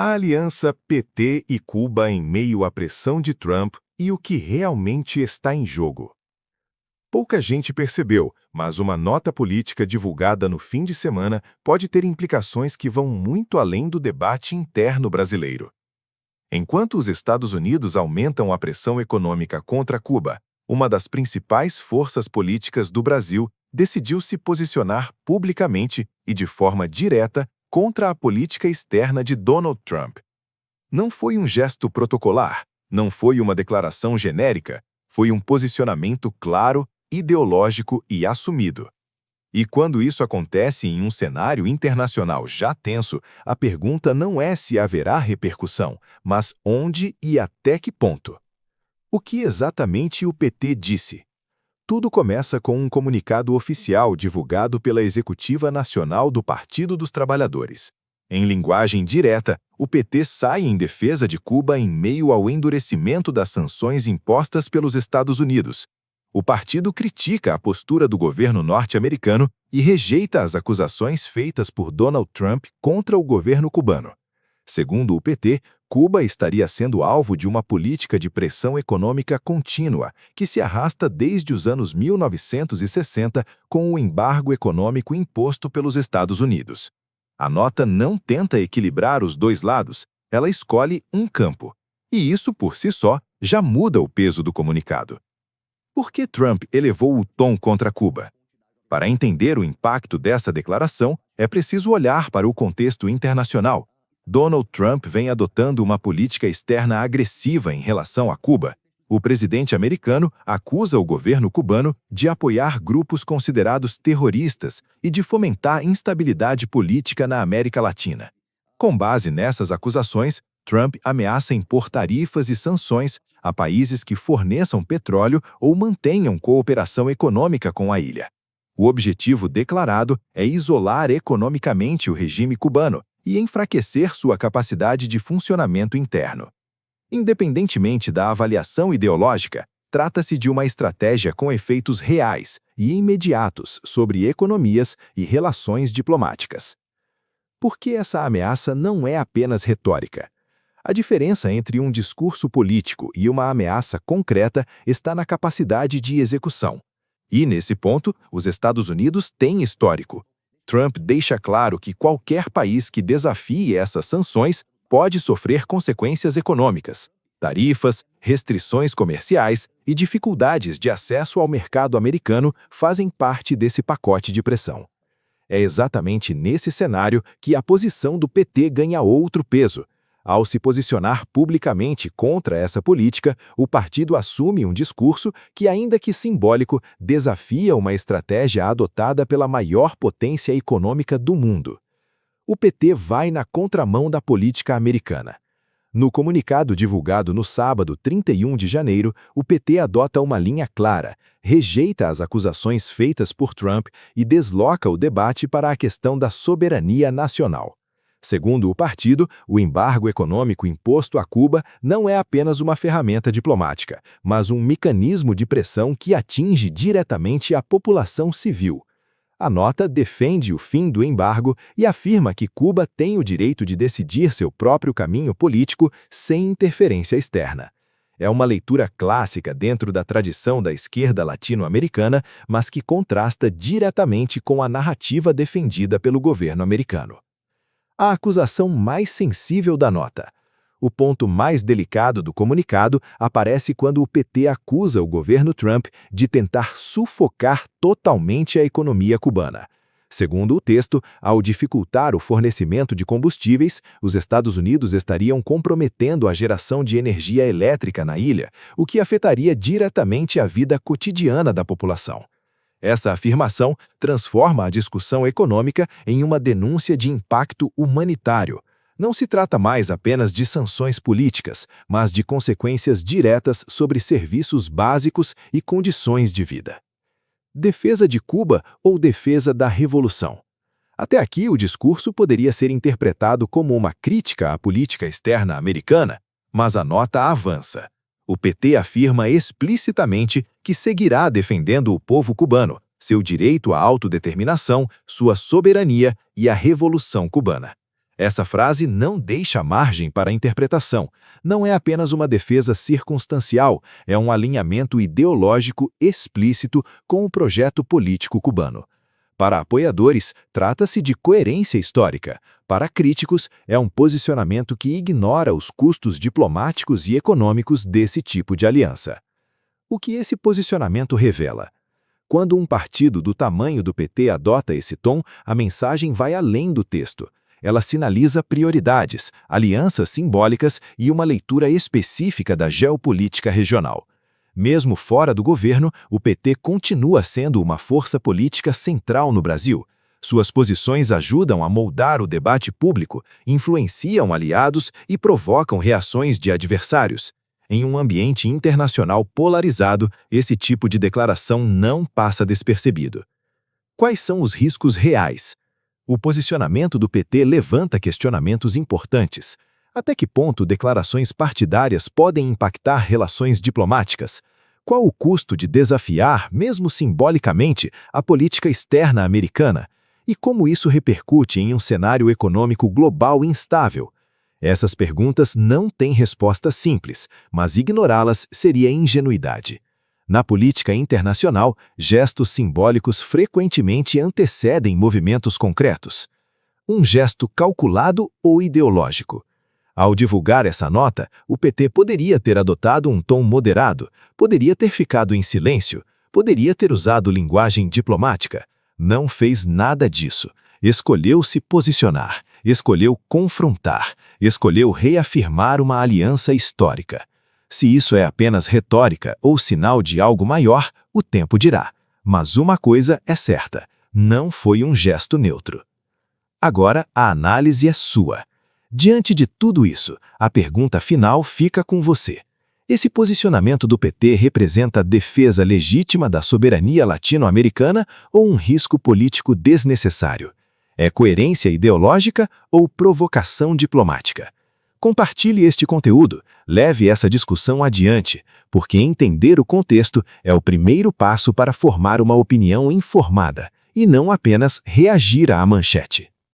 A aliança PT e Cuba em meio à pressão de Trump e o que realmente está em jogo. Pouca gente percebeu, mas uma nota política divulgada no fim de semana pode ter implicações que vão muito além do debate interno brasileiro. Enquanto os Estados Unidos aumentam a pressão econômica contra Cuba, uma das principais forças políticas do Brasil decidiu se posicionar publicamente e de forma direta contra a política externa de Donald Trump. Não foi um gesto protocolar, não foi uma declaração genérica, foi um posicionamento claro, ideológico e assumido. E quando isso acontece em um cenário internacional já tenso, a pergunta não é se haverá repercussão, mas onde e até que ponto. O que exatamente o PT disse? Tudo começa com um comunicado oficial divulgado pela Executiva Nacional do Partido dos Trabalhadores. Em linguagem direta, o PT sai em defesa de Cuba em meio ao endurecimento das sanções impostas pelos Estados Unidos. O partido critica a postura do governo norte-americano e rejeita as acusações feitas por Donald Trump contra o governo cubano. Segundo o PT, Cuba estaria sendo alvo de uma política de pressão econômica contínua, que se arrasta desde os anos 1960 com o embargo econômico imposto pelos Estados Unidos. A nota não tenta equilibrar os dois lados, ela escolhe um campo. E isso, por si só, já muda o peso do comunicado. Por que Trump elevou o tom contra Cuba? Para entender o impacto dessa declaração, é preciso olhar para o contexto internacional. Donald Trump vem adotando uma política externa agressiva em relação a Cuba. O presidente americano acusa o governo cubano de apoiar grupos considerados terroristas e de fomentar instabilidade política na América Latina. Com base nessas acusações, Trump ameaça impor tarifas e sanções a países que forneçam petróleo ou mantenham cooperação econômica com a ilha. O objetivo declarado é isolar economicamente o regime cubano e enfraquecer sua capacidade de funcionamento interno. Independentemente da avaliação ideológica, trata-se de uma estratégia com efeitos reais e imediatos sobre economias e relações diplomáticas. Por que essa ameaça não é apenas retórica? A diferença entre um discurso político e uma ameaça concreta está na capacidade de execução. E, nesse ponto, os Estados Unidos têm histórico. Trump deixa claro que qualquer país que desafie essas sanções pode sofrer consequências econômicas, tarifas, restrições comerciais e dificuldades de acesso ao mercado americano fazem parte desse pacote de pressão. É exatamente nesse cenário que a posição do PT ganha outro peso. Ao se posicionar publicamente contra essa política, o partido assume um discurso que, ainda que simbólico, desafia uma estratégia adotada pela maior potência econômica do mundo. O PT vai na contramão da política americana. No comunicado divulgado no sábado, 31 de janeiro, o PT adota uma linha clara, rejeita as acusações feitas por Trump e desloca o debate para a questão da soberania nacional. Segundo o partido, o embargo econômico imposto a Cuba não é apenas uma ferramenta diplomática, mas um mecanismo de pressão que atinge diretamente a população civil. A nota defende o fim do embargo e afirma que Cuba tem o direito de decidir seu próprio caminho político sem interferência externa. É uma leitura clássica dentro da tradição da esquerda latino-americana, mas que contrasta diretamente com a narrativa defendida pelo governo americano. A acusação mais sensível da nota. O ponto mais delicado do comunicado aparece quando o PT acusa o governo Trump de tentar sufocar totalmente a economia cubana. Segundo o texto, ao dificultar o fornecimento de combustíveis, os Estados Unidos estariam comprometendo a geração de energia elétrica na ilha, o que afetaria diretamente a vida cotidiana da população. Essa afirmação transforma a discussão econômica em uma denúncia de impacto humanitário. Não se trata mais apenas de sanções políticas, mas de consequências diretas sobre serviços básicos e condições de vida. Defesa de Cuba ou defesa da revolução? Até aqui, o discurso poderia ser interpretado como uma crítica à política externa americana, mas a nota avança. O PT afirma explicitamente que seguirá defendendo o povo cubano, seu direito à autodeterminação, sua soberania e a Revolução Cubana. Essa frase não deixa margem para interpretação. Não é apenas uma defesa circunstancial, é um alinhamento ideológico explícito com o projeto político cubano. Para apoiadores, trata-se de coerência histórica. Para críticos, é um posicionamento que ignora os custos diplomáticos e econômicos desse tipo de aliança. O que esse posicionamento revela? Quando um partido do tamanho do PT adota esse tom, a mensagem vai além do texto. Ela sinaliza prioridades, alianças simbólicas e uma leitura específica da geopolítica regional. Mesmo fora do governo, o PT continua sendo uma força política central no Brasil. Suas posições ajudam a moldar o debate público, influenciam aliados e provocam reações de adversários. Em um ambiente internacional polarizado, esse tipo de declaração não passa despercebido. Quais são os riscos reais? O posicionamento do PT levanta questionamentos importantes. Até que ponto declarações partidárias podem impactar relações diplomáticas? Qual o custo de desafiar, mesmo simbolicamente, a política externa americana? E como isso repercute em um cenário econômico global instável? Essas perguntas não têm resposta simples, mas ignorá-las seria ingenuidade. Na política internacional, gestos simbólicos frequentemente antecedem movimentos concretos. Um gesto calculado ou ideológico? Ao divulgar essa nota, o PT poderia ter adotado um tom moderado, poderia ter ficado em silêncio, poderia ter usado linguagem diplomática. Não fez nada disso. Escolheu se posicionar, escolheu confrontar, escolheu reafirmar uma aliança histórica. Se isso é apenas retórica ou sinal de algo maior, o tempo dirá. Mas uma coisa é certa, não foi um gesto neutro. Agora a análise é sua. Diante de tudo isso, a pergunta final fica com você. Esse posicionamento do PT representa defesa legítima da soberania latino-americana ou um risco político desnecessário? É coerência ideológica ou provocação diplomática? Compartilhe este conteúdo, leve essa discussão adiante, porque entender o contexto é o primeiro passo para formar uma opinião informada, e não apenas reagir à manchete.